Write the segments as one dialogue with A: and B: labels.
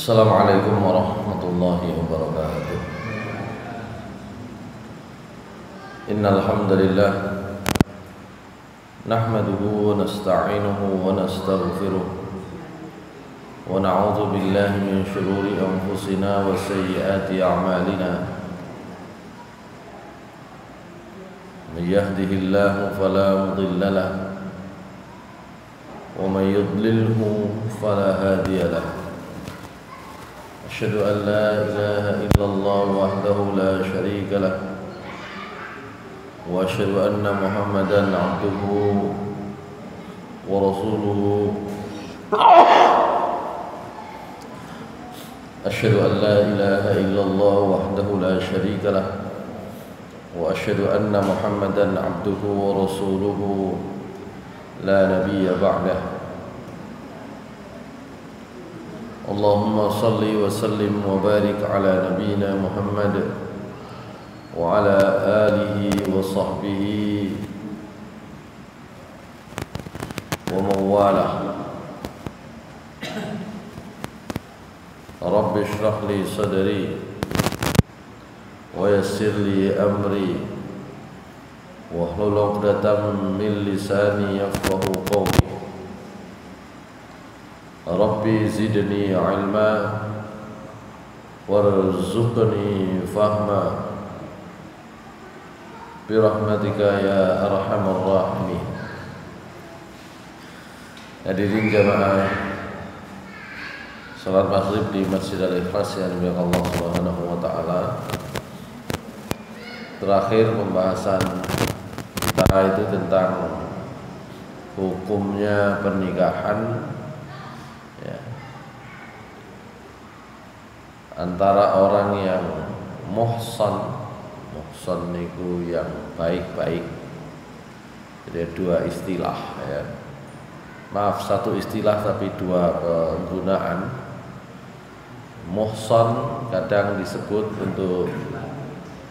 A: Assalamualaikum warahmatullahi wabarakatuh. Innal hamdalillah nahmaduhu wa nasta'inuhu wa nastaghfiruh wa na'udzu billahi min shururi anfusina wa sayyiati a'malina. Man yahdihillahu fala mudilla lahu wa man yudlilhu fala hadiya lahu. أشهد أن لا إله إلا الله وحده لا شريك له وأشهد أن محمدا عبده ورسوله أشهد أن لا إله إلا الله وحده لا شريك له وأشهد أن محمدا عبده ورسوله لا نبي بعده. اللهم صل وسلم وبارك على نبينا محمد وعلى آله وصحبه ومن والاه. رب اشرح لي صدري ويسر لي أمري واحلل عقدة من لساني يفقهوا قولي. Rabbi zidni ilma warzuqni fahma birahmatika ya arhamar rahimin. Hadirin jamaah salat maghrib di Masjid Al-Ikhlas yang dimuliakan Allah Subhanahu wa taala. Terakhir pembahasan kita itu tentang hukumnya pernikahan antara orang yang muhsan niku yang baik-baik. Jadi dua istilah ya. Maaf, satu istilah tapi dua penggunaan. Muhsan kadang disebut untuk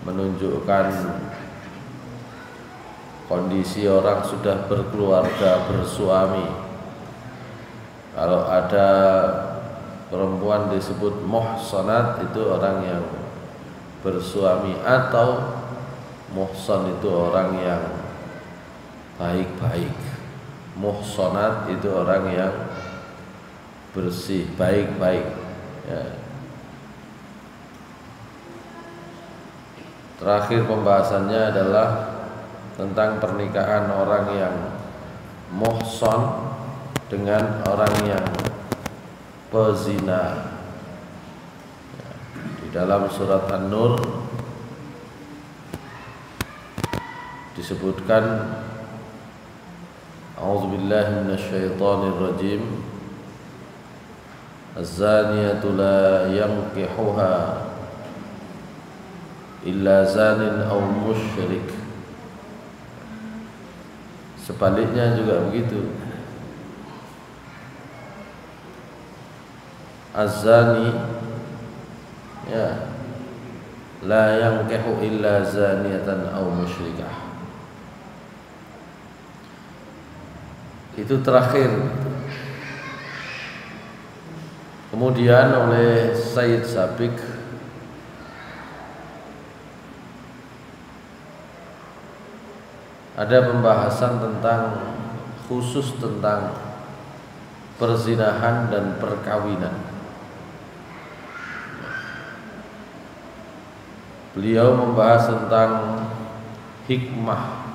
A: menunjukkan kondisi orang sudah berkeluarga, bersuami. Kalau ada perempuan disebut muhsanat, itu orang yang bersuami, atau muhsan itu orang yang baik-baik. Muhsanat itu orang yang bersih, baik-baik ya. Terakhir pembahasannya adalah tentang pernikahan orang yang muhsan dengan orang yang pezina. Di dalam surat An-Nur disebutkan A'udzubillahi minasyaitonir rajim, az-zaniyatu la yankihuha illa zanin aw musyrik. Sebaliknya juga begitu. Az-zani ya la yankihu illa zaniyatan aw musyrikah. Itu terakhir. Kemudian oleh Sayyid Sabiq ada pembahasan tentang khusus tentang perzinahan dan perkawinan. Beliau membahas tentang hikmah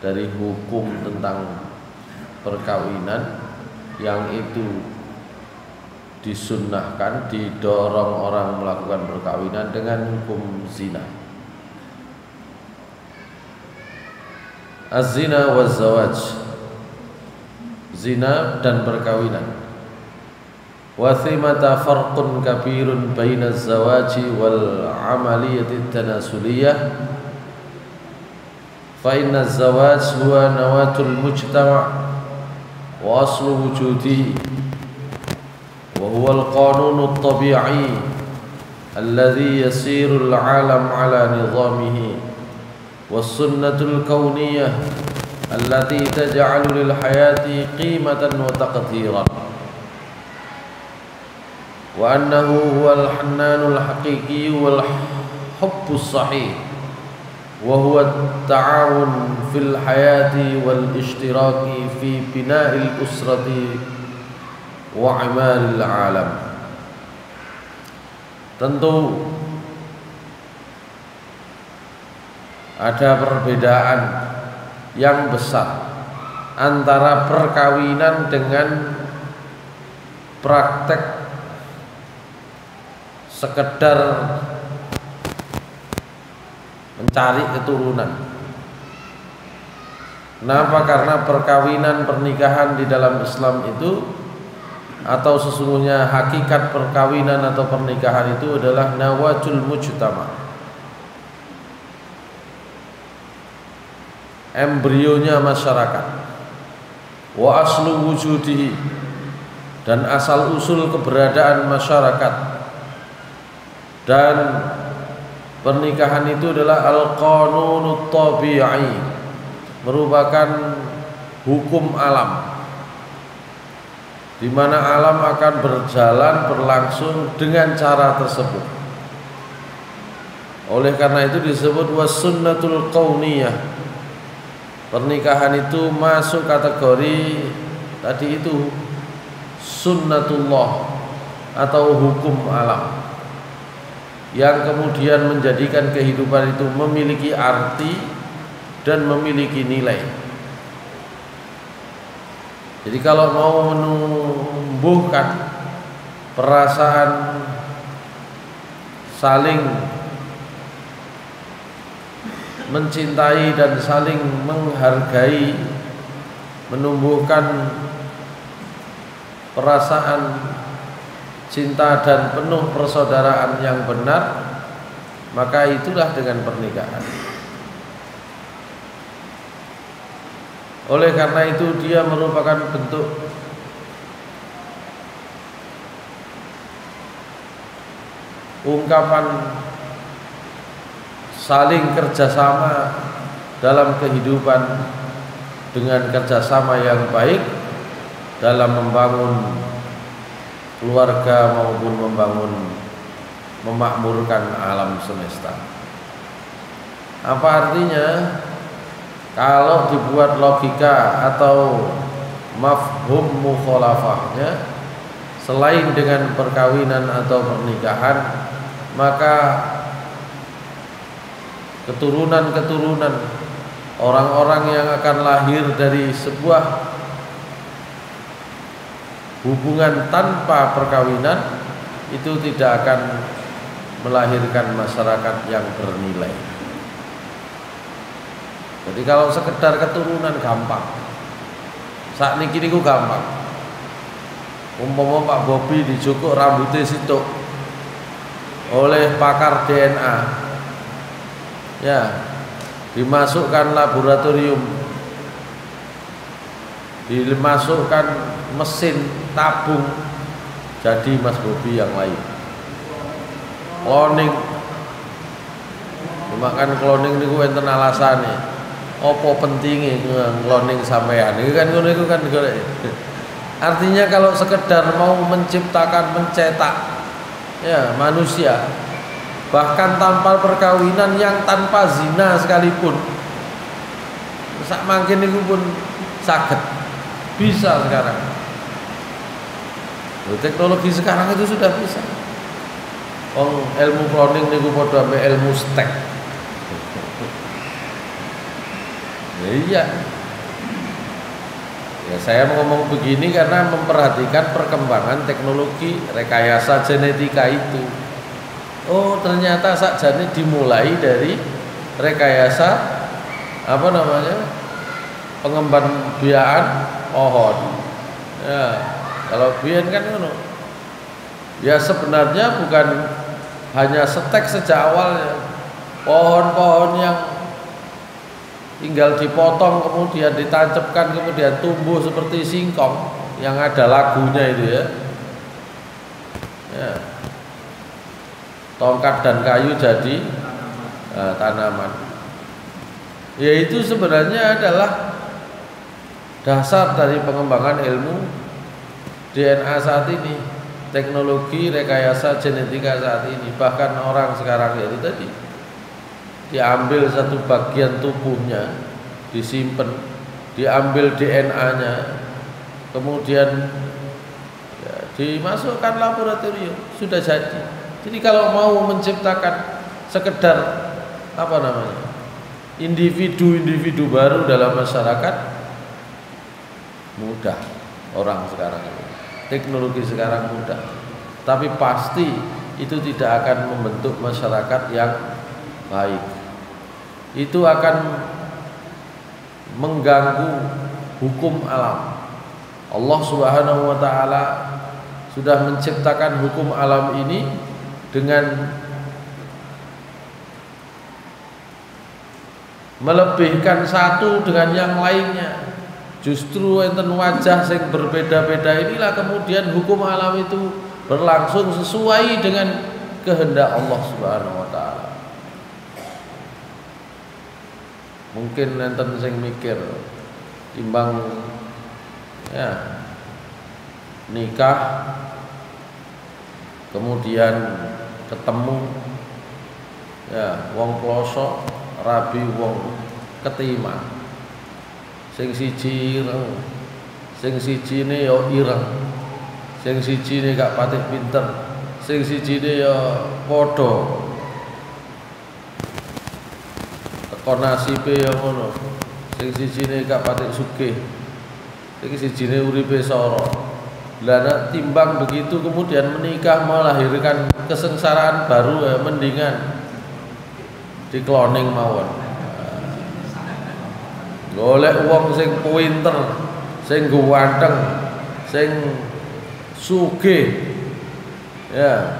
A: dari hukum tentang perkawinan yang itu disunnahkan, didorong orang melakukan perkawinan dengan hukum zina. Az-zina waz-zawaj, zina dan perkawinan. Wa thimata farqun kabirun baina az-zawaji wal amaliyati at-tanasuliyah. Fa inna az-zawaj huwa nawatul mujtama' wa aslu wujudihi wa huwa al-qanun at-tabi'i alladhi yasiru al-'alam 'ala nizamihi was-sunnatul kauniyah allati taj'alu lil hayati qimatan wa taqdiran. wa annahu huwal hannanul haqiqi wal hubbus sahih wa huwa at-ta'awun fil hayati wal ishtiraki fi bina'il usrati wa imaril alam. Tentu ada perbedaan yang besar antara perkawinan dengan praktek sekedar mencari keturunan. Kenapa? Karena perkawinan, pernikahan di dalam Islam itu, atau sesungguhnya hakikat perkawinan atau pernikahan itu adalah nawajul mujtama, embrionya masyarakat, wa aslu wujudihi, dan asal usul keberadaan masyarakat. Dan pernikahan itu adalah al-qanunut tabi'i, merupakan hukum alam, di mana alam akan berlangsung dengan cara tersebut. Oleh karena itu disebut was-sunnatul qauniyah. Pernikahan itu masuk kategori tadi itu sunnatullah atau hukum alam, yang kemudian menjadikan kehidupan itu memiliki arti dan memiliki nilai. Jadi kalau mau menumbuhkan perasaan saling mencintai dan saling menghargai, menumbuhkan perasaan cinta dan penuh persaudaraan yang benar, maka itulah dengan pernikahan. Oleh karena itu dia merupakan bentuk ungkapan saling kerjasama dalam kehidupan, dengan kerjasama yang baik dalam membangun keluarga maupun memakmurkan alam semesta. Apa artinya? Kalau dibuat logika atau mafhum mukhalafahnya, selain dengan perkawinan atau pernikahan, maka keturunan-keturunan orang-orang yang akan lahir dari sebuah hubungan tanpa perkawinan itu tidak akan melahirkan masyarakat yang bernilai. Jadi kalau sekedar keturunan gampang, saat ini niku gampang. Umpama Pak Bobi dijukuk rambutnya situ oleh pakar DNA, ya, dimasukkan laboratorium, dimasukkan mesin tabung, jadi Mas Bobi yang lain. Cloning, dimakan cloning niku enten alasane. Apa pentingnya cloning sampean? Itu kan ngono kan. Artinya kalau sekedar mau menciptakan, mencetak ya manusia, bahkan tanpa perkawinan, yang tanpa zina sekalipun, sak mangkin niku pun saged, bisa sekarang. Teknologi sekarang itu sudah bisa. Ilmu cloning niku padha ambek ilmu stek. Iya. Ya, saya ngomong begini karena memperhatikan perkembangan teknologi rekayasa genetika itu. Oh, ternyata sakjane dimulai dari rekayasa pengembangbiakan pohon. Ya, kalau biyen kan ngono. Ya sebenarnya bukan hanya setek sejak awal ya. Pohon-pohon yang tinggal dipotong kemudian ditancapkan kemudian tumbuh seperti singkong yang ada lagunya itu ya. Ya. Tongkat dan kayu jadi tanaman. Ya itu sebenarnya adalah dasar dari pengembangan ilmu DNA saat ini. teknologi rekayasa genetika saat ini. Bahkan orang sekarang itu tadi diambil satu bagian tubuhnya, disimpan, diambil DNA-nya, kemudian ya, dimasukkan laboratorium, sudah jadi. Jadi kalau mau menciptakan sekedar apa namanya, individu-individu baru dalam masyarakat, mudah orang sekarang ini. Teknologi sekarang mudah, tapi pasti itu tidak akan membentuk masyarakat yang baik. Itu akan mengganggu hukum alam. Allah Subhanahu wa taala sudah menciptakan hukum alam ini dengan melebihkan satu dengan yang lainnya. Justru enten wajah yang berbeda-beda inilah kemudian hukum alam itu berlangsung sesuai dengan kehendak Allah Subhanahu wa taala. Mungkin enten sing mikir timbang ya nikah kemudian ketemu ya wong ploso rabi wong ketima, sing siji ireng, sing sijine ya ireng, sing sijine gak patih pinter, sing sijine ya padha teko nasibe ya ngono, sing sijine gak patih sugih, sing sijine uripe sara. Lah nek timbang begitu kemudian menikah melahirkan kesengsaraan baru, ya mendingan di cloning mawon. Golek wong sing pinter, sing ganteng, sing sugih, ya,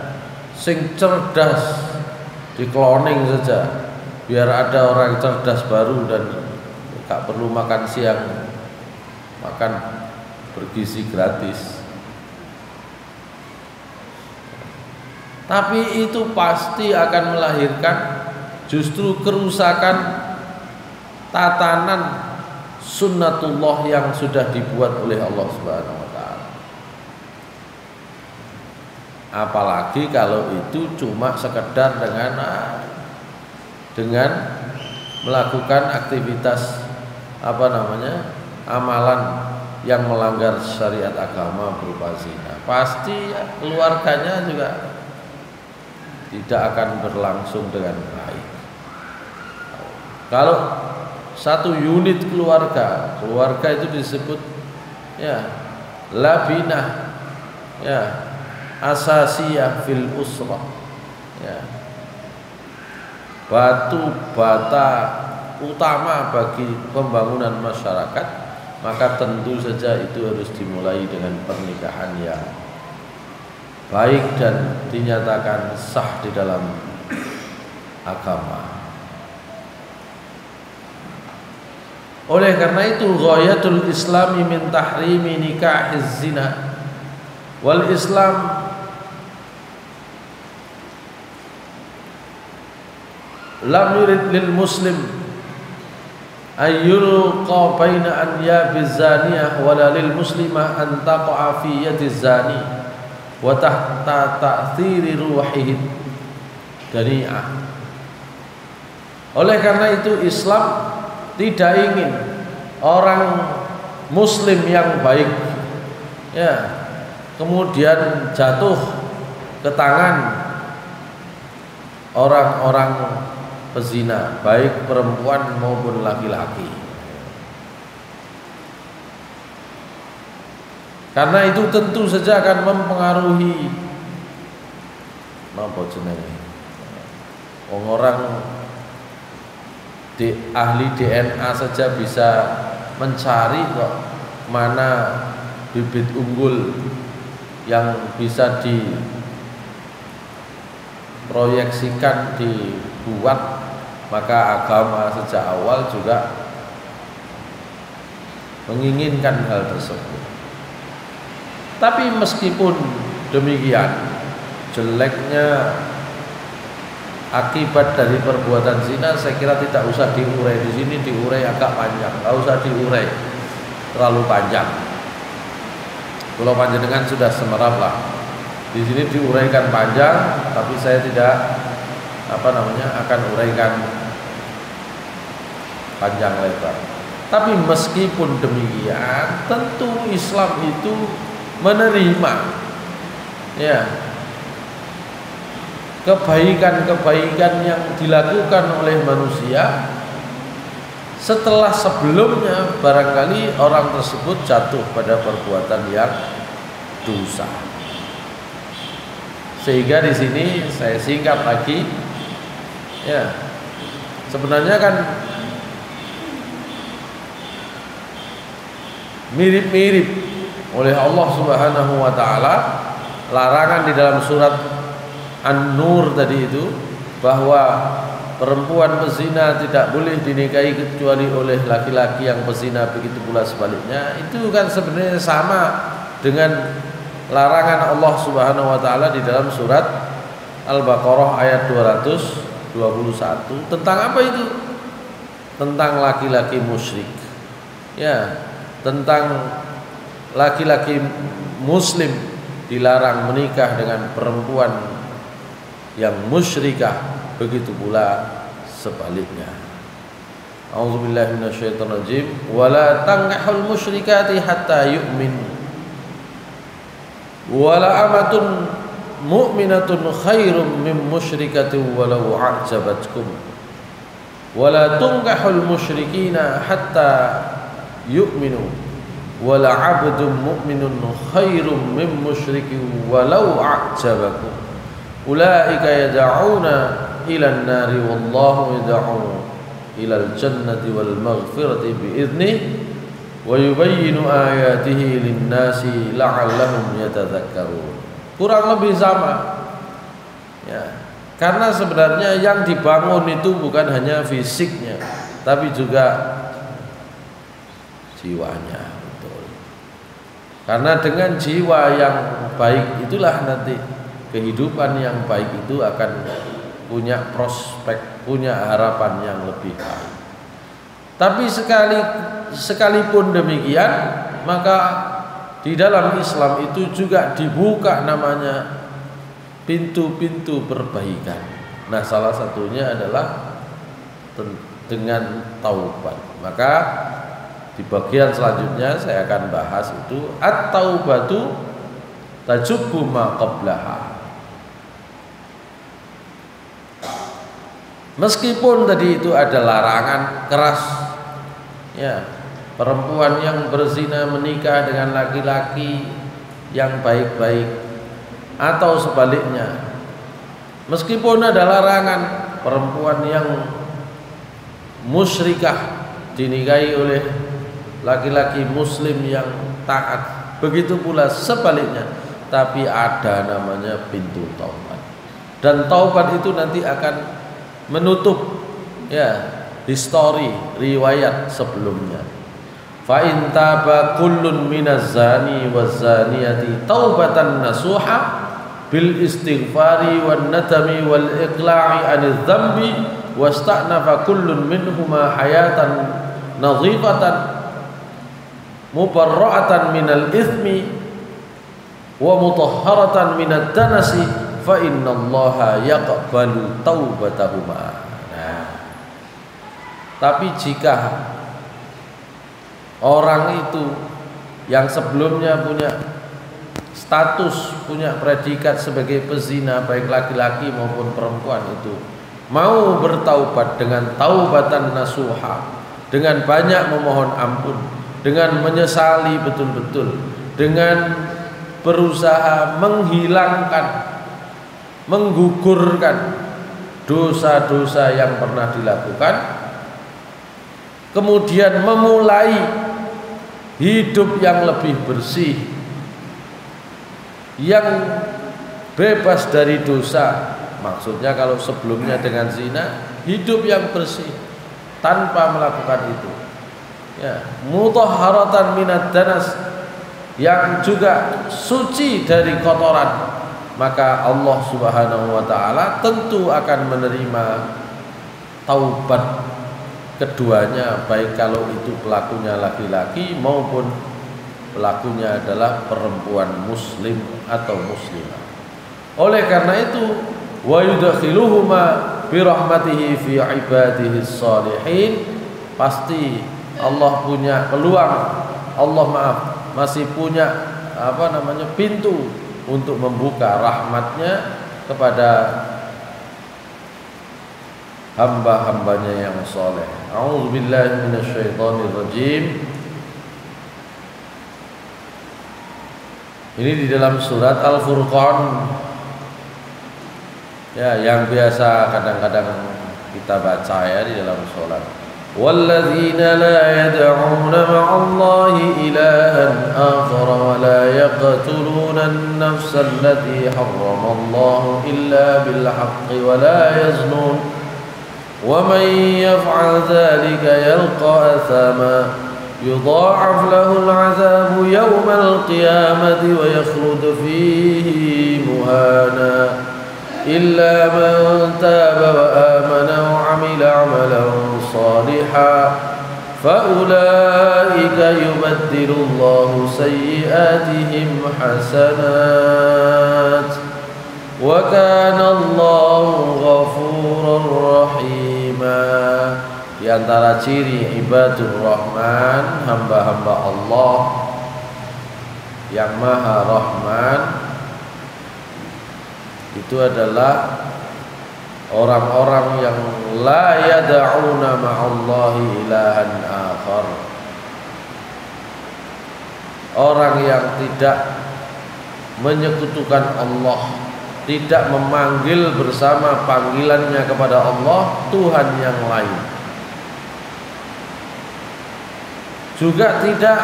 A: sing cerdas, di cloning saja, biar ada orang cerdas baru dan gak perlu makan siang, makan bergizi gratis. Tapi itu pasti akan melahirkan justru kerusakan tatanan sunnatullah yang sudah dibuat oleh Allah Subhanahu wa taala. Apalagi kalau itu cuma sekedar dengan melakukan aktivitas apa namanya, amalan yang melanggar syariat agama berupa zina. Pasti ya, keluarganya juga tidak akan berlangsung dengan baik. Kalau satu unit keluarga itu disebut ya labinah ya asasiyah fil usrah, ya batu bata utama bagi pembangunan masyarakat, maka tentu saja itu harus dimulai dengan pernikahan yang baik dan dinyatakan sah di dalam agama. Oleh karena itu ghayatul islami min tahrimi nikahiz zina wal islam lam yurid lil muslim ayyulqa baina anyabiz zaniyah wala lil muslimah an taqa'a fi yadiz zani wa tahta ta'thiri ruhihi dari'ah. Oleh karena itu Islam tidak ingin orang muslim yang baik ya kemudian jatuh ke tangan orang-orang pezina, baik perempuan maupun laki-laki. Karena itu tentu saja akan mempengaruhi apa jenenge orang ahli DNA saja bisa mencari kok mana bibit unggul yang bisa diproyeksikan dibuat, maka agama sejak awal juga menginginkan hal tersebut. Tapi meskipun demikian, jeleknya akibat dari perbuatan zina saya kira tidak usah diurai di sini, diurai agak panjang, nggak usah diurai terlalu panjang. Kalau panjenengan sudah semerap lah Di sini diuraikan panjang, tapi saya tidak akan uraikan panjang lebar. Tapi meskipun demikian, tentu Islam itu menerima ya kebaikan-kebaikan yang dilakukan oleh manusia setelah sebelumnya barangkali orang tersebut jatuh pada perbuatan yang dosa. Sehingga di sini saya singkat lagi, ya sebenarnya kan mirip-mirip oleh Allah Subhanahu wa taala larangan di dalam surat An-Nur tadi itu, bahwa perempuan pezina tidak boleh dinikahi kecuali oleh laki-laki yang pezina, begitu pula sebaliknya. Itu kan sebenarnya sama dengan larangan Allah Subhanahu wa taala di dalam surat Al-Baqarah ayat 221. Tentang apa itu? Tentang laki-laki musyrik. Ya, tentang laki-laki muslim dilarang menikah dengan perempuan yang musyrikah, begitu pula sebaliknya. A'udzubillahi minasyaitonirrajim. Wala tankihul musyrikati hatta yu'min. Wala amatun mu'minatun khairum min musyrikatin walau a'jabatkum. Wala tunkihul musyrikina hatta yu'minu. Wala 'abdun mu'minun khairum min musyrikin walau a'jabakum. Ulaika yad'una ila an-nari wallahu yad'u ila al-jannati wal maghfirati bi idnihi wa yubayyinu ayatihi lin-nasi la'allahum yatadhakkarun. Kurang lebih sama. Ya, karena sebenarnya yang dibangun itu bukan hanya fisiknya, tapi juga jiwanya, betul. Karena dengan jiwa yang baik itulah nanti kehidupan yang baik itu akan punya prospek, punya harapan yang lebih baik. Tapi sekalipun demikian, maka di dalam Islam itu juga dibuka namanya pintu-pintu perbaikan. Nah, salah satunya adalah dengan taubat. Maka di bagian selanjutnya saya akan bahas itu at-taubatu tajubbu ma qablaha. Meskipun tadi itu ada larangan keras, ya, perempuan yang berzina menikah dengan laki-laki yang baik-baik atau sebaliknya. Meskipun ada larangan perempuan yang musyrikah dinikahi oleh laki-laki muslim yang taat, begitu pula sebaliknya. Tapi ada namanya pintu taubat, dan taubat itu nanti akan menutup ya histori riwayat sebelumnya. Fa in taba kullun minaz zani waz zaniyati taubatan nasuha bil istighfari wan nadami wal iqla'i anil dzambi wasta'nafa kullun minhuma hayatan nadhifatan mubarra'atan minal ithmi wa mutahharatan minad danasi fa innallaha yaqbalu taubatahuma. Nah, tapi jika orang itu yang sebelumnya punya status, punya predikat sebagai pezina, baik laki-laki maupun perempuan, itu mau bertaubat dengan taubatan nasuha, dengan banyak memohon ampun, dengan menyesali betul-betul, dengan berusaha menghilangkan, menggugurkan dosa-dosa yang pernah dilakukan, kemudian memulai hidup yang lebih bersih, yang bebas dari dosa. Maksudnya kalau sebelumnya dengan zina, hidup yang bersih tanpa melakukan itu, ya, mutahharatan minad danas, yang juga suci dari kotoran, maka Allah Subhanahu wa taala tentu akan menerima taubat keduanya, baik kalau itu pelakunya laki-laki maupun pelakunya adalah perempuan muslim atau muslimah. Oleh karena itu, wa yudkhiluhuma bi rahmatihi fi ibadihi shalihin, pasti Allah punya peluang, masih punya pintu untuk membuka rahmatnya kepada hamba-hambanya yang soleh. A'udzubillahi minasyaitonirrajim. Ini di dalam surat Al-Furqan, ya, yang biasa kadang-kadang kita baca ya di dalam sholat. Walladzina la yad'una ma'allahi ilahan akhara wa la yaqtuluna an-nafsa allati harramallahu illa bil haqqi wa la yaznun wa man yaf'al dhalika yalqa athama يضاعف له العذاب يوم القيامة ويخلد فيه مهانا إلا من تاب وآمن وعمل عملا صالحا فأولئك يبدل الله سيئاتهم حسنات وكان الله غفورا رحيما. Di antara ciri ibadur rahman, hamba-hamba Allah yang maha rahman, itu adalah orang-orang yang la yad'una ma'allahi ilahan akhar, orang yang tidak menyekutukan Allah, tidak memanggil bersama panggilannya kepada Allah Tuhan yang lain. Juga tidak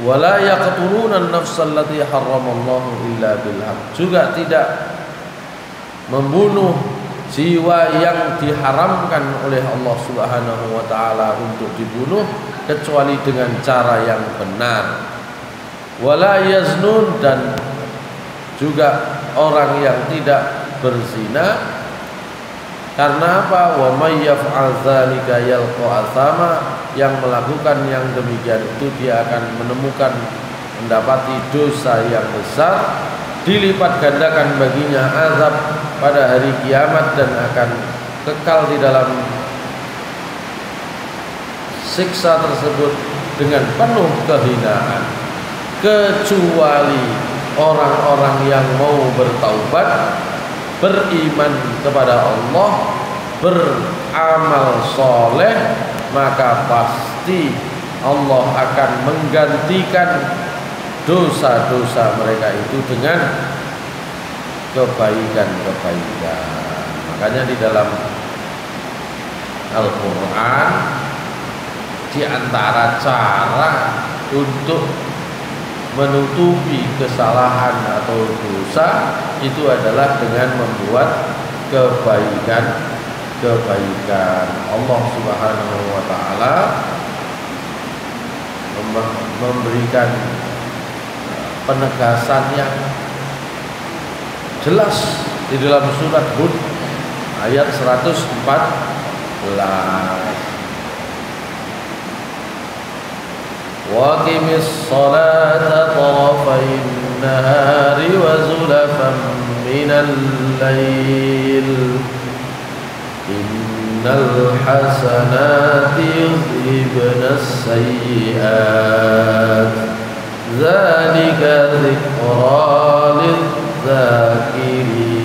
A: wala yaqtuluna an-nafsa allati harramallahu illa bil haqq, juga tidak membunuh jiwa yang diharamkan oleh Allah Subhanahu wa taala untuk dibunuh kecuali dengan cara yang benar. Wala yaznun, dan juga orang yang tidak berzina. Karena apa? Wa may yaf'al dzalika yalqa athama, yang melakukan yang demikian itu dia akan mendapati dosa yang besar, dilipat gandakan baginya azab pada hari kiamat, dan akan kekal di dalam siksa tersebut dengan penuh kehinaan, kecuali orang-orang yang mau bertaubat, beriman kepada Allah, beramal soleh, maka pasti Allah akan menggantikan dosa-dosa mereka itu dengan kebaikan-kebaikan. Makanya di dalam Al-Quran, di antara cara untuk menutupi kesalahan atau dosa itu adalah dengan membuat kebaikan. Allah Subhanahu wa taala memberikan penegasan yang jelas di dalam surat Hud ayat 114. Waqimis salata tarafayn nahari wa zulafan minal lail innal hasanati yudhibnas sayyi'at dzalika dzikra lidzakirin.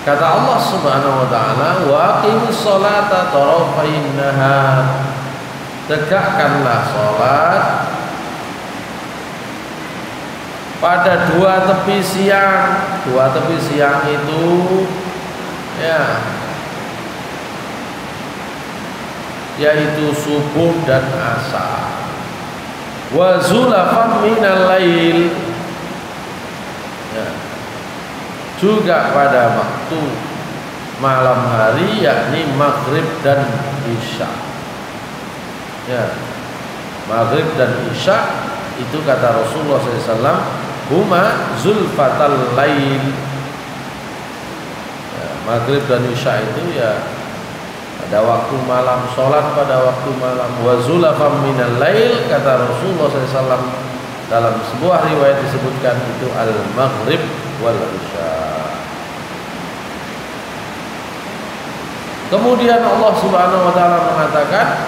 A: Kata Allah Subhanahu wa taala, wa aqimis sholata tarafayn nahar, tegakkanlah salat pada dua tepi siang. Dua tepi siang itu ya, yaitu subuh dan asar. Wa zulafan minal lail, ya, juga pada waktu malam hari, yakni maghrib dan isya. Ya, maghrib dan isya itu kata Rasulullah SAW, huma zulfatal lail. Ya, maghrib dan isya itu ya pada waktu malam, sholat pada waktu malam. Wa zulafam minal lail, kata Rasulullah SAW dalam sebuah riwayat disebutkan itu al-maghrib wal isya. Kemudian Allah Subhanahu wa taala mengatakan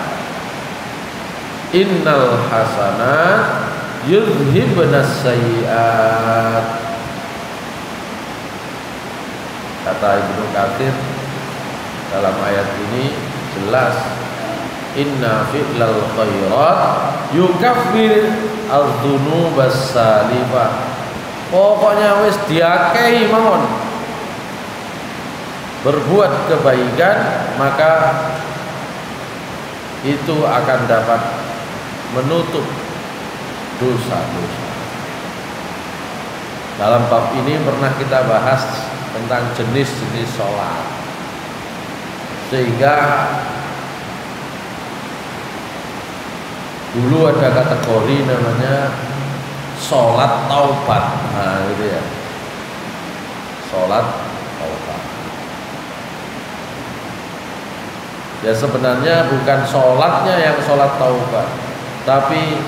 A: innal hasanat yudhibnas sayyi'at. Kata Ibnu Katsir dalam ayat ini jelas, inna fi'lal khairat yukaffir adz-dzunubas salifah. Pokoknya wis diakehi mawon berbuat kebaikan, maka itu akan dapat menutup dosa-dosa. Dalam bab ini pernah kita bahas tentang jenis-jenis sholat, sehingga dulu ada kategori namanya sholat taubat. Nah gitu ya, sholat taubat. Ya sebenarnya bukan sholatnya yang sholat taubat, tapi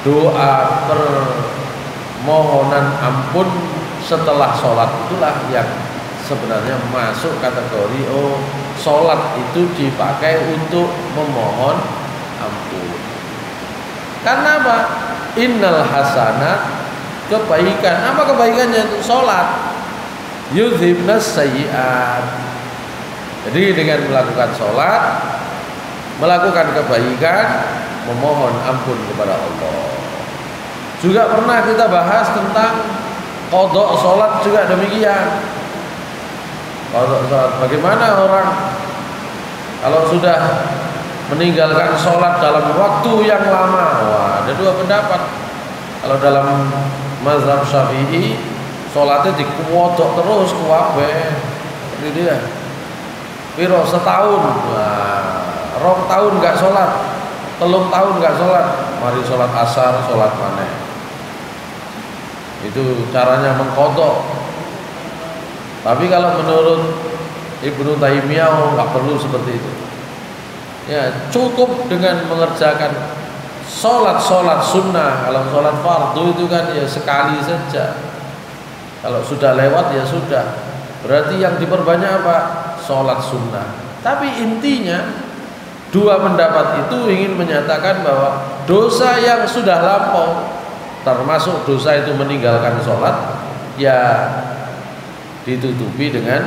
A: doa permohonan ampun setelah sholat itulah yang sebenarnya masuk kategori sholat itu dipakai untuk memohon ampun. Karena apa? Innal hasanat, kebaikan. Apa kebaikannya? Untuk sholat yudhibnas sayyi'at. Jadi dengan melakukan sholat, melakukan kebaikan, memohon ampun kepada Allah. Juga pernah kita bahas tentang qadha sholat juga demikian. Qadha sholat, bagaimana orang kalau sudah meninggalkan sholat dalam waktu yang lama? Wah, ada dua pendapat. Kalau dalam mazhab Syafi'i, sholatnya dikuwodok terus kuwabe, gitu ya. Piro setahun, nah, 2 tahun nggak sholat, 3 tahun nggak sholat, mari sholat asar, sholat maneh. Itu caranya mengkodok. Tapi kalau menurut Ibnu Taimiyah nggak perlu seperti itu. Ya cukup dengan mengerjakan sholat sunnah. Kalau sholat fardu itu kan ya sekali saja. Kalau sudah lewat ya sudah. Berarti yang diperbanyak apa? Sholat sunnah. Tapi intinya dua pendapat itu ingin menyatakan bahwa dosa yang sudah lampau, termasuk dosa itu meninggalkan sholat, ya ditutupi dengan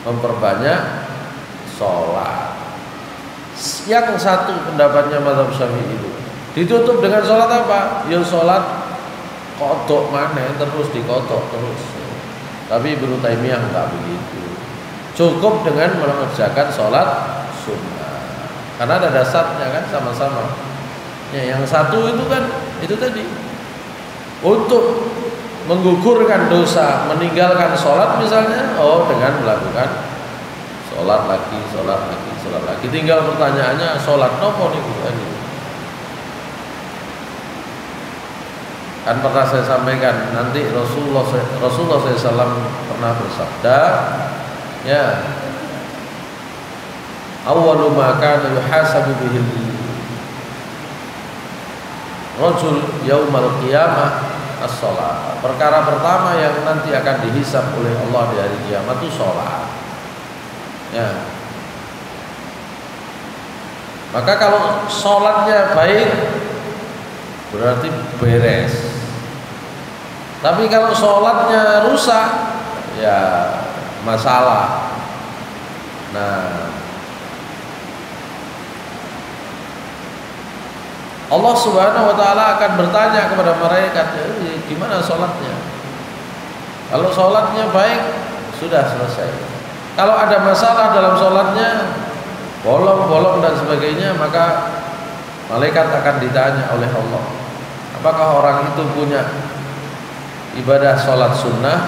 A: memperbanyak sholat. Yang satu pendapatnya mazhab Syafi'i itu ditutup dengan sholat apa? Ya sholat kodok maneh, terus dikodok terus. Tapi Ibnu Taimiyah enggak begitu. Cukup dengan mengerjakan sholat sunnah, karena ada dasarnya kan sama-sama. Ya, yang satu itu kan itu tadi untuk menggugurkan dosa meninggalkan sholat misalnya, dengan melakukan sholat lagi. Tinggal pertanyaannya sholat nopo niku kan pernah saya sampaikan, nanti Rasulullah SAW pernah bersabda, ya, awwalu ma kana yuhasabu bihil rajul yaumal qiyamah as-shalah. Perkara pertama yang nanti akan dihisab oleh Allah di hari kiamat itu sholat. Ya. Maka kalau sholatnya baik berarti beres. Tapi kalau sholatnya rusak, ya masalah. Nah, Allah Subhanahu wa taala akan bertanya kepada malaikat, gimana sholatnya? Kalau sholatnya baik, sudah selesai. Kalau ada masalah dalam sholatnya, bolong-bolong dan sebagainya, maka malaikat akan ditanya oleh Allah, apakah orang itu punya ibadah sholat sunnah?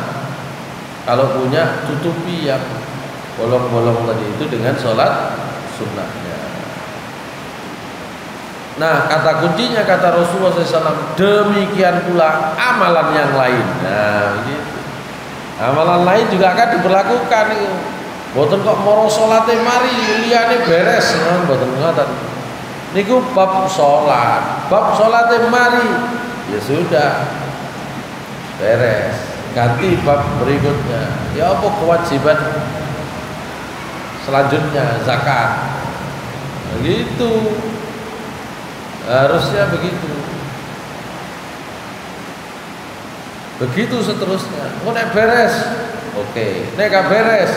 A: Kalau punya, tutupi yang bolong-bolong tadi itu dengan sholat sunnahnya. Nah, kata kuncinya kata Rasulullah SAW, demikian pula amalan yang lain. Nah, begitu. Amalan lain juga akan diberlakukan itu. Mboten kok moro salate mari liyane beres, mboten ngoten. Niku bab salat. Bab salate mari ya sudah beres. Ganti bab berikutnya. Ya apa kewajiban selanjutnya zakat. Begitu. Harusnya begitu. Begitu seterusnya. Oh nek beres. Oke, nek gak beres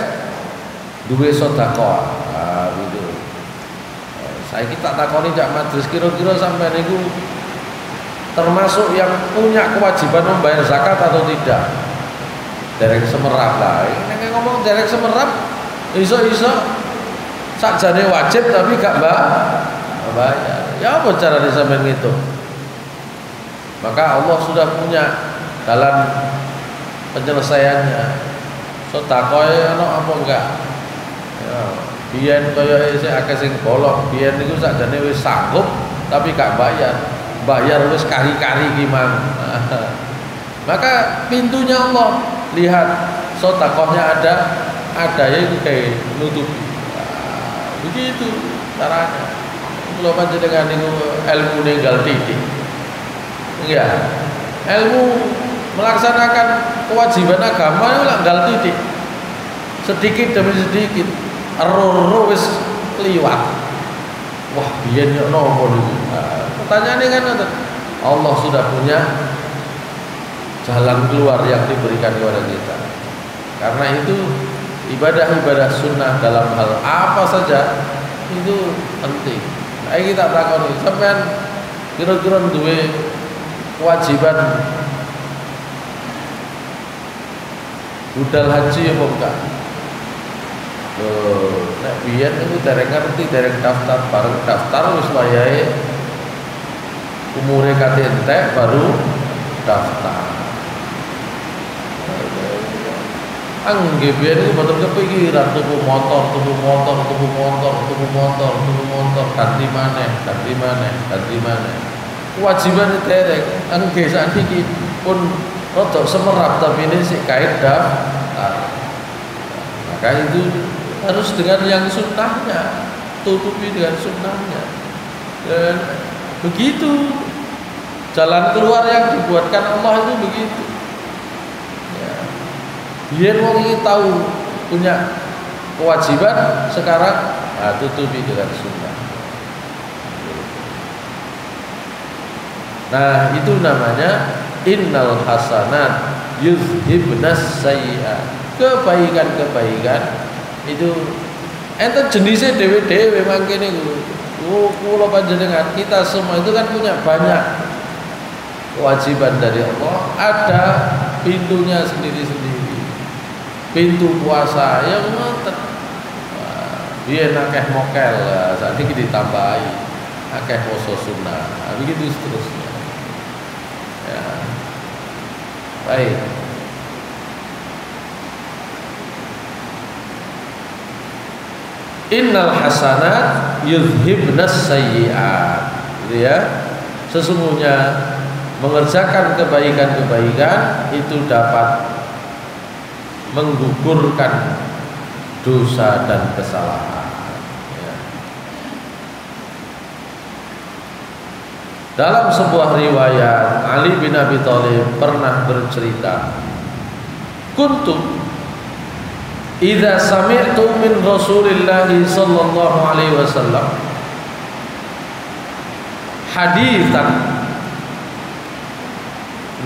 A: duwe sedekah. Gitu. Saya kita takoni jak majelis kira-kira sampai niku termasuk yang punya kewajiban membayar zakat atau tidak? Derek semerap lah. Nek ngomong derek semerap iso-iso sakjane wajib tapi gak bayar. Ya apa cara disampean gitu? Maka Allah sudah punya dalam penyelesaiannya. Sedekah ana apa enggak? Ya, biyen kaya isih akeh sing bolong, biyen niku sakjane wis sanggup tapi gak bayar. Bayar wis kari-kari ki mang. Maka pintunya Allah, lihat sedekahnya ada ya kayak nutupi. Begitu caranya. Kalau panjenengan niku ilmu ninggal titik. Enggak. Ilmu melaksanakan kewajiban agama itu ninggal titik. Sedikit demi sedikit. Error wis liwat. Wah, biyen yo nopo niku. Pertanyaane kan ngoten. Allah sudah punya jalan keluar yang diberikan kepada kita. Karena itu ibadah-ibadah sunnah dalam hal apa saja itu penting. Ayo kita takoni, sampean kira-kira duwe kewajiban budal haji apa enggak? Nek biyen niku dereng ngerti, dereng daftar, bareng daftar wis wayahe umure kate entek baru daftar. Anggih biyen niku mboten kepikiran tuku motor, ganti maneh. Kewajiban dereng. Anggih sakniki pun rada semerap tapi ini sik kait daftar. Maka itu harus dengan yang sunnahnya, tutupi dengan sunnahnya. Dan begitu jalan keluar yang dibuatkan Allah itu begitu. Biar wong ini tahu punya kewajiban, sekarang tutupi dengan sunnah. Nah itu namanya innal hasanat yuzhibnas sayyi'at. Kebaikan-kebaikan itu enten jenisnya dewe-dewe mangke niku. Kula panjenengan kita semua itu kan punya banyak kewajiban dari Allah, ada pintunya sendiri-sendiri. Pintu puasa yang ngoten. Biyen akeh mokel, saat ini ditambahi akeh poso sunnah. Begitu seterusnya. Ya. Baik. Innal hasanat yuzhibnas sayyi'at. Gitu ya. Sesungguhnya mengerjakan kebaikan-kebaikan itu dapat menggugurkan dosa dan kesalahan. Ya. Dalam sebuah riwayat Ali bin Abi Thalib pernah bercerita, kuntu idza sami'tu min Rasulillah sallallahu alaihi wasallam haditsan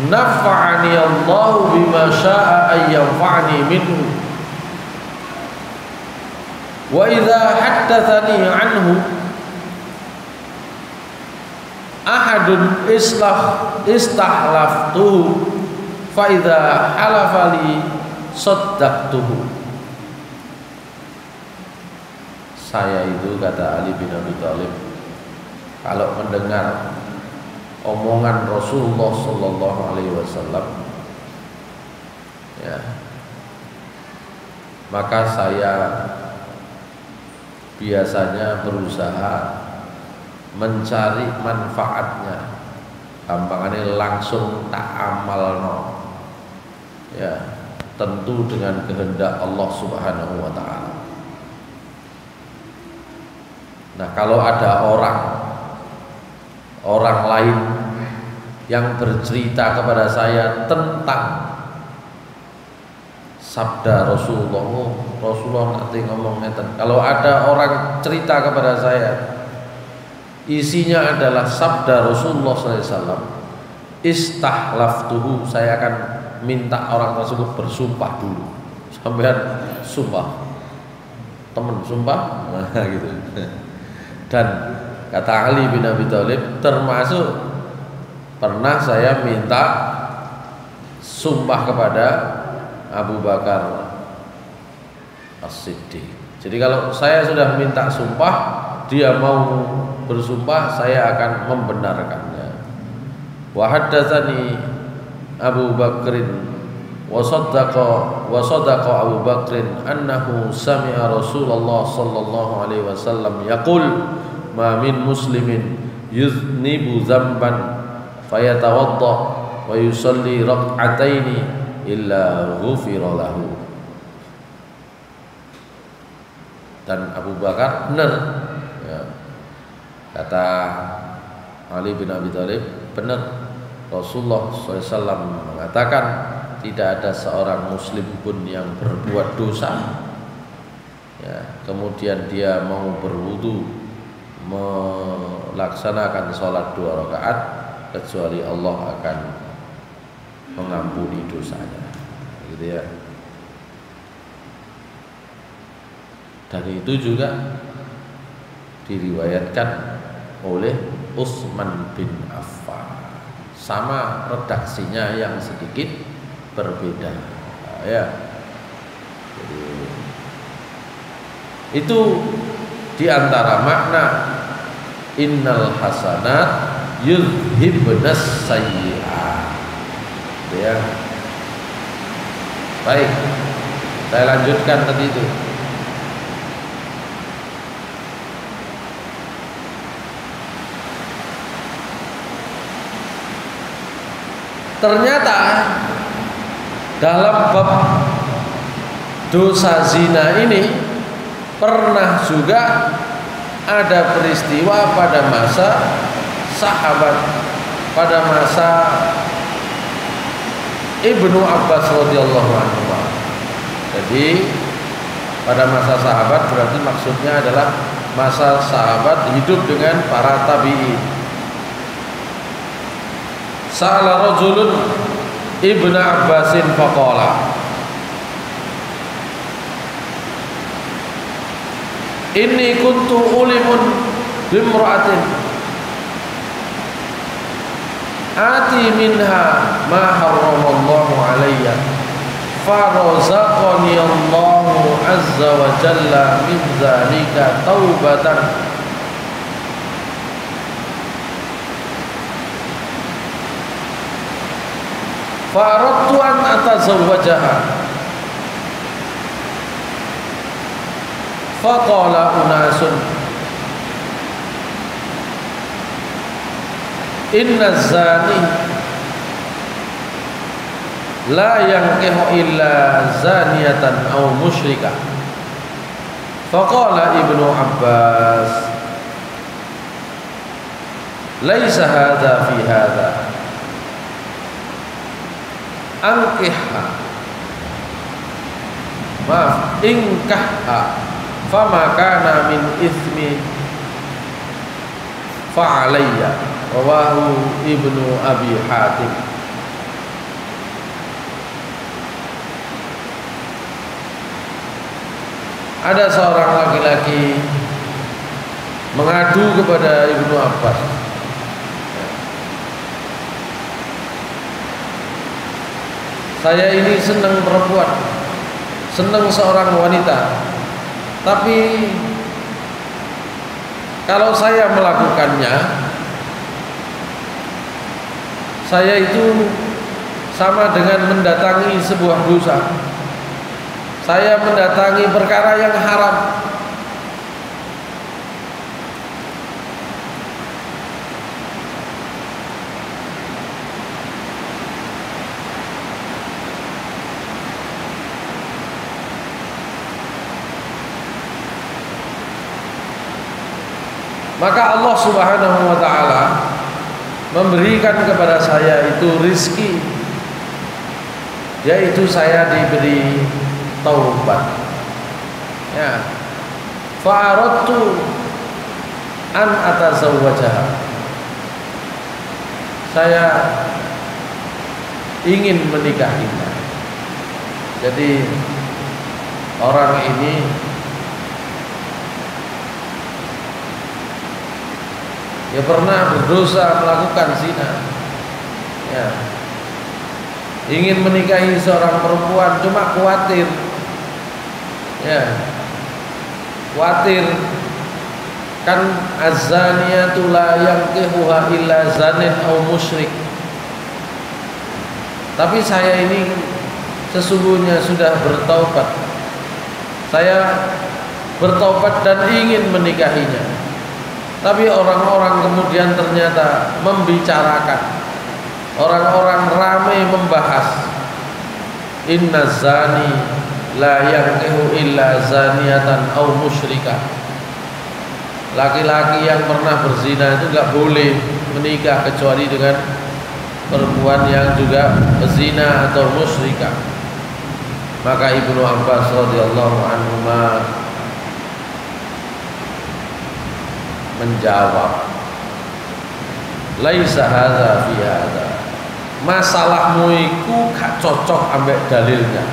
A: nafa'ani Allah bima syaa ay yanfa'ani minhu wa idza haddatsani anhu ahadun istahlaftuhu fa idza halafa li saddaqtuhu. Saya itu, kata Ali bin Abi Thalib, kalau mendengar omongan Rasulullah sallallahu alaihi wasallam, ya, maka saya biasanya berusaha mencari manfaatnya, gampangane langsung tak amalno, ya, tentu dengan kehendak Allah Subhanahu wa taala. Nah, kalau ada orang lain yang bercerita kepada saya tentang sabda Rasulullah, Rasulullah nanti ngomong ngeten. Kalau ada orang cerita kepada saya, isinya adalah sabda Rasulullah SAW, istahlaftuhu, saya akan minta orang tersebut bersumpah dulu. Sampean sumpah, temen sumpah, nah gitu. Dan kata Ali bin Abi Thalib, termasuk pernah saya minta sumpah kepada Abu Bakar As-Siddiq. Jadi kalau saya sudah minta sumpah, dia mau bersumpah, saya akan membenarkannya. Wa haddatsani Abu Bakrin wa saddaqa Abu Bakrin annahu sami'a Rasulullah sallallahu alaihi wasallam yaqul ma min muslimin yuznibu dzamban fayatawadda wa yusalli rak'ataini illa ghufira lahu. Dan Abu Bakar benar ya. Kata Ali bin Abi Thalib, benar, Rasulullah SAW mengatakan tidak ada seorang muslim pun yang berbuat dosa ya, kemudian dia mau berwudu melaksanakan sholat 2 rakaat, kecuali Allah akan mengampuni dosanya, gitu ya. Dan itu juga diriwayatkan oleh Utsman bin Affan, sama redaksinya yang sedikit berbeda, ya. Jadi, itu diantara makna innal hasanat yuzhibnas sayyi'at, ya. Baik, saya lanjutkan tadi itu. Ternyata dalam bab dosa zina ini pernah juga ada peristiwa pada masa sahabat, pada masa Ibnu Abbas radhiyallahu anhu. Jadi pada masa sahabat berarti maksudnya adalah masa sahabat hidup dengan para tabi'in. Sa'ala rajulun Ibnu Abbasin faqala inni kuntu ulimun bimra'atin ati minha ma harramallahu alayya farazaqani Allahu azza wa jalla min dzalika taubatan fa'aradtu an atazawwajaha faqala unasun inna zani la yankihu illa zaniyatan aw musyrikah. Faqala Ibnu Abbas laisa hadza fi hadza angkihha maaf ingkahha fama kana min ithmi fa'alayya. Rawahu Ibnu Abi Hatim. Ada seorang laki-laki mengadu kepada Ibnu Abbas, saya ini senang perempuan, senang seorang wanita, tapi kalau saya melakukannya, saya itu sama dengan mendatangi sebuah dosa. Saya mendatangi perkara yang haram. Maka Allah Subhanahu wa taala memberikan kepada saya itu rizki, yaitu saya diberi taubat. Ya. Fa'aradtu an atazawwajaha. Saya ingin menikahinya. Jadi orang ini ya pernah berdosa melakukan zina. Ya. Ingin menikahi seorang perempuan, cuma khawatir. Ya. Khawatir kan az-zaniyatu la yankihuha illa zanin aw musyrik. Tapi saya ini sesungguhnya sudah bertaubat. Saya bertaubat dan ingin menikahinya. Tapi orang-orang kemudian ternyata membicarakan, orang-orang ramai membahas, inna zani la yankihu illa zaniyatan aw musyrikah. Laki-laki yang pernah berzina itu enggak boleh menikah kecuali dengan perempuan yang juga berzina atau musyrikah. Maka Ibnu Abbas radhiyallahu anhu menjawab, laisa hadza fi hadza. Masalahmu iku gak cocok ambek dalilnya.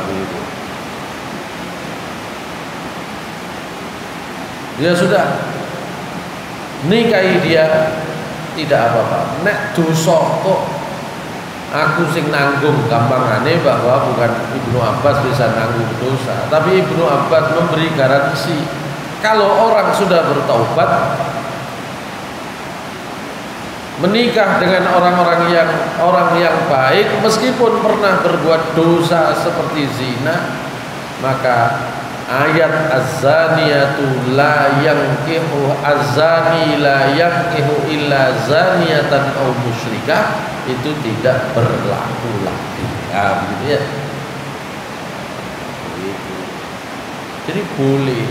A: Begitu. Dia sudah nikahi dia tidak apa-apa. Nek dosa kok aku sing nanggung, gampangane bahwa bukan Ibnu Abbas bisa nanggung dosa, tapi Ibnu Abbas memberi garansi kalau orang sudah bertaubat menikah dengan orang yang baik meskipun pernah berbuat dosa seperti zina, maka ayat az-zaniyatu la yankihu az-zani la yankihu illa zaniyatan aw musyrikah itu tidak berlaku lagi. Nah, begitu ya. Begitu. Jadi boleh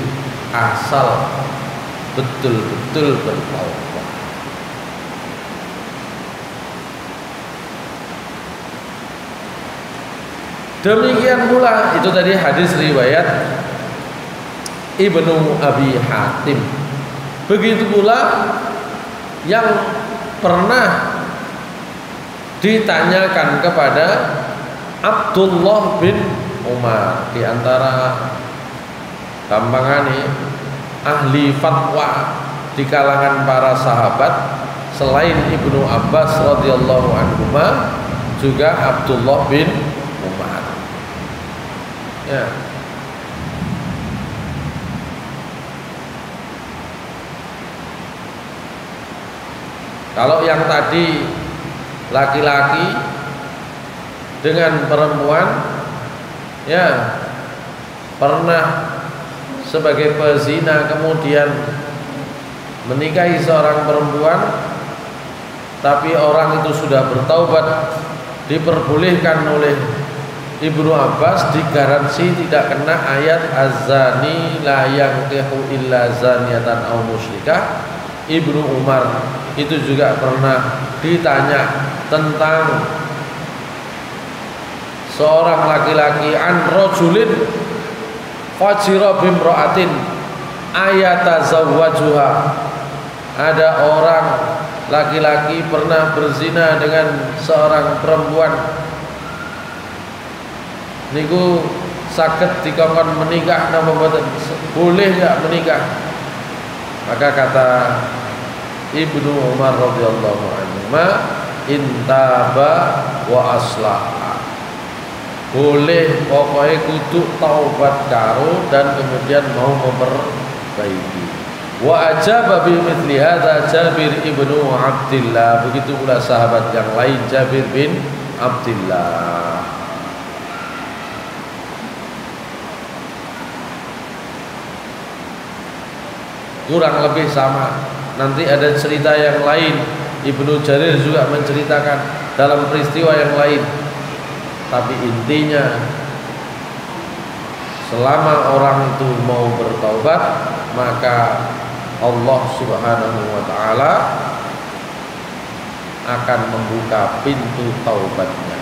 A: asal betul-betul bertaubat. Demikian pula itu tadi hadis riwayat Ibnu Abi Hatim. Begitu pula yang pernah ditanyakan kepada Abdullah bin Umar, di antara gampangane ahli fatwa di kalangan para sahabat selain Ibnu Abbas radhiyallahu anhu juga Abdullah bin Umar. Ya. Kalau yang tadi laki-laki dengan perempuan ya pernah sebagai pezina kemudian menikahi seorang perempuan tapi orang itu sudah bertaubat, diperbolehkan oleh Ibnu Abbas digaransi tidak kena ayat az-zani la yankihu illa zaniyatan aw musyrikah. Ibnu Umar itu juga pernah ditanya tentang seorang laki-laki an rajulin fajira bimra'atin ayatazawwajuha. Ada orang laki-laki pernah berzina dengan seorang perempuan, niku saged dikongkon menikah napa mboten? Boleh enggak menikah? Maka kata Ibnu Umar radhiyallahu anhu, intaba wa aslaha. Boleh, pokoknya kudu taubat karo dan kemudian mau memperbaiki. Wa ajaba bi mithli hadza Jabir ibnu Abdillah. Begitu pula sahabat yang lain Jabir bin Abdillah. Kurang lebih sama. Nanti ada cerita yang lain, Ibnu Jarir juga menceritakan dalam peristiwa yang lain. Tapi intinya selama orang itu mau bertaubat, maka Allah Subhanahu wa taala akan membuka pintu taubatnya.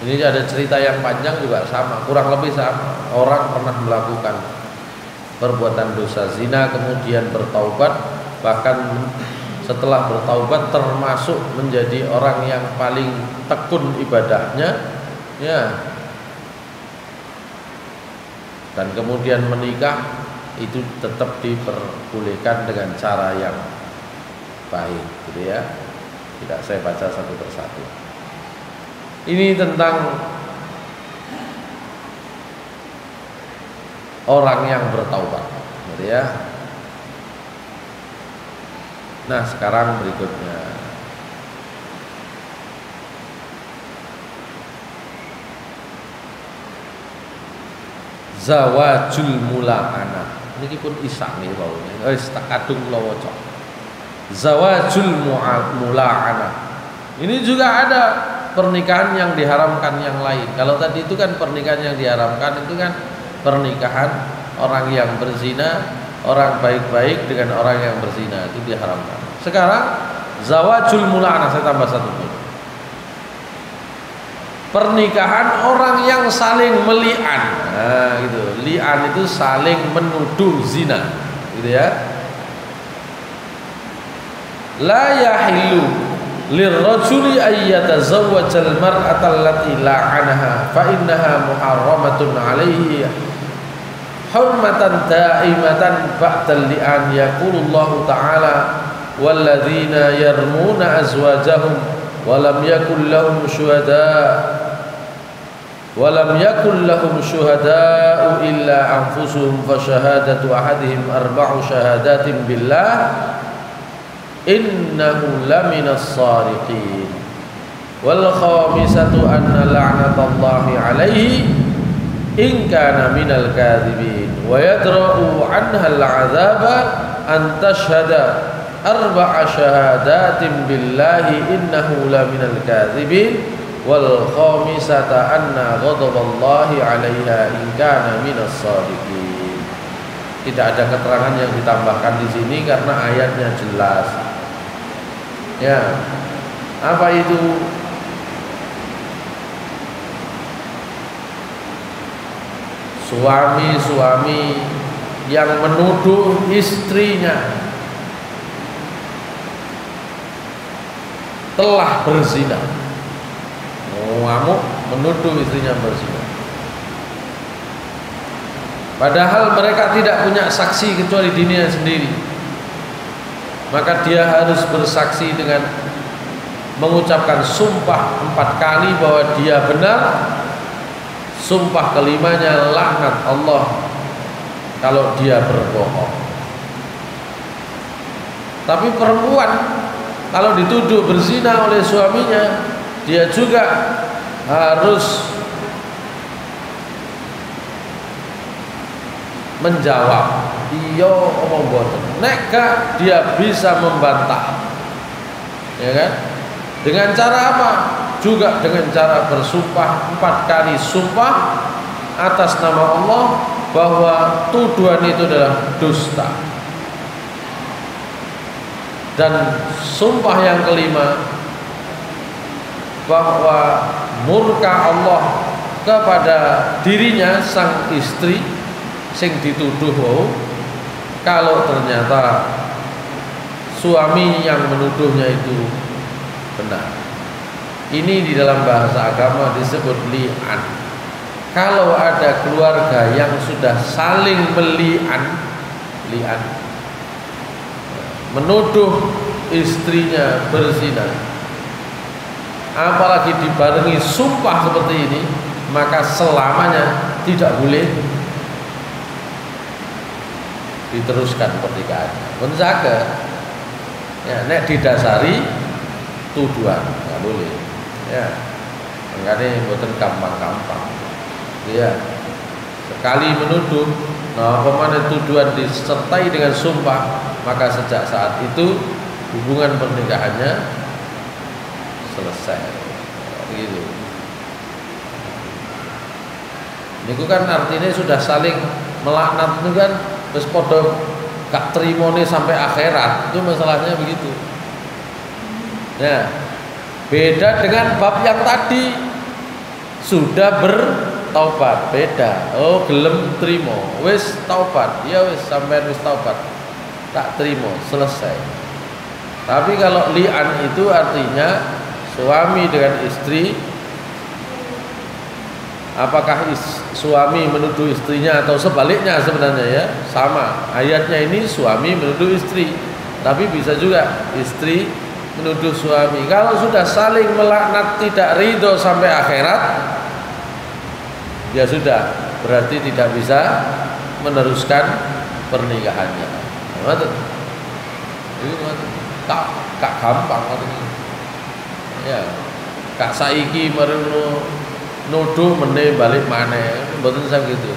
A: Ini ada cerita yang panjang juga sama, kurang lebih sama. Orang pernah melakukan perbuatan dosa zina, kemudian bertaubat, bahkan setelah bertaubat termasuk menjadi orang yang paling tekun ibadahnya, ya. Dan kemudian menikah, itu tetap diperbolehkan dengan cara yang baik, gitu ya. Tidak saya baca satu persatu. Ini tentang orang yang bertaubat, gitu ya. Nah, sekarang berikutnya zawajul mula'anah. Niki pun isak nih baunya. Tak kadung kula waca. Zawajul mula'anah. Ini juga ada pernikahan yang diharamkan yang lain. Kalau tadi itu kan pernikahan yang diharamkan itu kan pernikahan orang yang berzina, orang baik-baik dengan orang yang berzina, itu diharamkan. Sekarang zawajul mula'anah, saya tambah satu dulu. Pernikahan orang yang saling meli'an. Nah, gitu. Li'an itu saling menuduh zina, gitu ya. La yahillu lirrajuli ayyatazawwajal mar'ata allati la'anaha fa innaha muharramatun 'alaihi hurmatan da'imatan ba'dal li'an. Yaqulullahu ta'ala walladzina yarmuna azwajahum wa lam yakul lahum syuhada'u illa anfusuhum fa syahadatu ahadihim arba'u syahadatin billah innahu laminas sadiqin wal khamisatu anna la'natallahi alaihi in kana minal kadhibin wa yadra'u anha al'adzaba an tashhada arba'a syahadatin billahi innahu laminal kadhibin wal khamisata anna ghadaballahi alaiha in kana minas sadiqin. Tidak ada keterangan yang ditambahkan di sini karena ayatnya jelas. Ya, apa itu? Suami-suami yang menuduh istrinya telah berzina. Ngamuk menuduh istrinya berzina. Padahal mereka tidak punya saksi kecuali dirinya sendiri. Maka dia harus bersaksi dengan mengucapkan sumpah 4 kali bahwa dia benar. Sumpah kelimanya laknat Allah kalau dia berbohong. Tapi perempuan kalau dituduh berzina oleh suaminya, dia juga harus menjawab iya omong boten. Nek gak, dia bisa membantah, ya kan? Dengan cara apa? Juga dengan cara bersumpah 4 kali sumpah atas nama Allah bahwa tuduhan itu adalah dusta. Dan sumpah yang kelima bahwa murka Allah kepada dirinya sang istri sing dituduh kalau ternyata suami yang menuduhnya itu benar. Ini di dalam bahasa agama disebut li'an. Kalau ada keluarga yang sudah saling meli'an, menuduh istrinya berzina, apalagi dibarengi sumpah seperti ini, maka selamanya tidak boleh diteruskan pernikahan. Pun jaga, ya, nek didasari tuduhan nggak boleh, ya. Makanya buatan gampang-gampang, ya. sekali menuduh, nah apabila tuduhan disertai dengan sumpah, maka sejak saat itu hubungan pernikahannya selesai. Begitu. Niku kan artinya sudah saling melaknat itu kan, terus podo gak terimone sampai akhirat, itu masalahnya begitu. Nah, beda dengan bab yang tadi sudah bertaubat, beda. Oh, gelem trimo, wis taubat, ya wis sampean wis taubat, tak trimo, selesai. Tapi kalau li'an itu artinya suami dengan istri, apakah suami menuduh istrinya atau sebaliknya sebenarnya ya, sama. Ayatnya ini suami menuduh istri, tapi bisa juga istri menuduh suami. Kalau sudah saling melaknat tidak ridho sampai akhirat, ya sudah, berarti tidak bisa meneruskan pernikahannya. Kak gampang ya, kak saiki merenung nuduh meneh balik maneh, mboten saya gitu.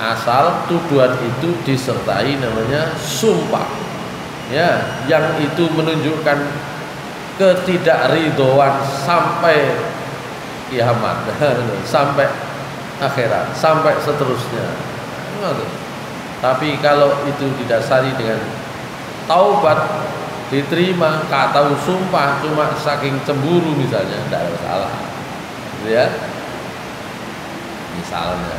A: Asal tuduhan itu disertai namanya sumpah. Ya, yang itu menunjukkan ketidakridhoan sampai kiamat, sampai akhirat, sampai seterusnya. Tapi kalau itu didasari dengan taubat, diterima, gak tahu sumpah cuma saking cemburu misalnya, tidak ada masalah. Ya, misalnya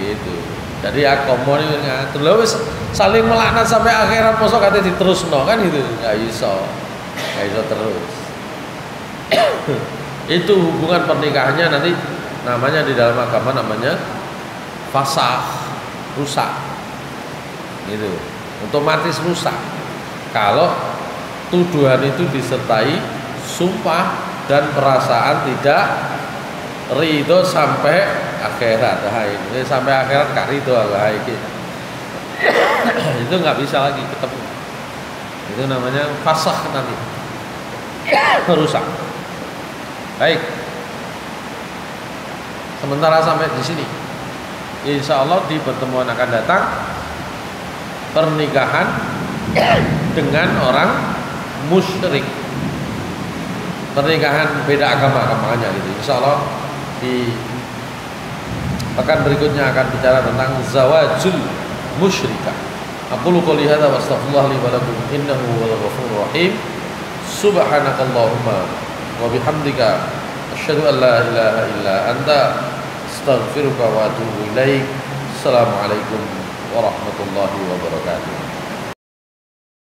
A: gitu. Jadi akomo ini ngatur lho wis saling melaknat sampai akhirat, mosok kate diterusno kan gitu, nggak iso terus. Itu hubungan pernikahannya nanti namanya di dalam agama namanya fasakh, rusak gitu, otomatis rusak kalau tuduhan itu disertai sumpah dan perasaan tidak ridho sampai akhirat. Ini sampai akhirat gak ridho iki. Itu nggak bisa lagi ketemu. Itu namanya fasakh nanti. Rusak. Baik. Sementara sampai di sini. Insya Allah di pertemuan akan datang pernikahan dengan orang musyrik. Pernikahan beda agama-agamanya gitu. Insya Allah di pekan berikutnya akan bicara tentang zawajul musyrikah. Aqulu qouli hadza wa astaghfirullah li wa lakum innahu huwal ghafurur rahim. Subhanakallahumma wa bihamdika asyhadu an la ilaha illa anta astaghfiruka wa atubu ilaik. Assalamualaikum warahmatullahi wabarakatuh.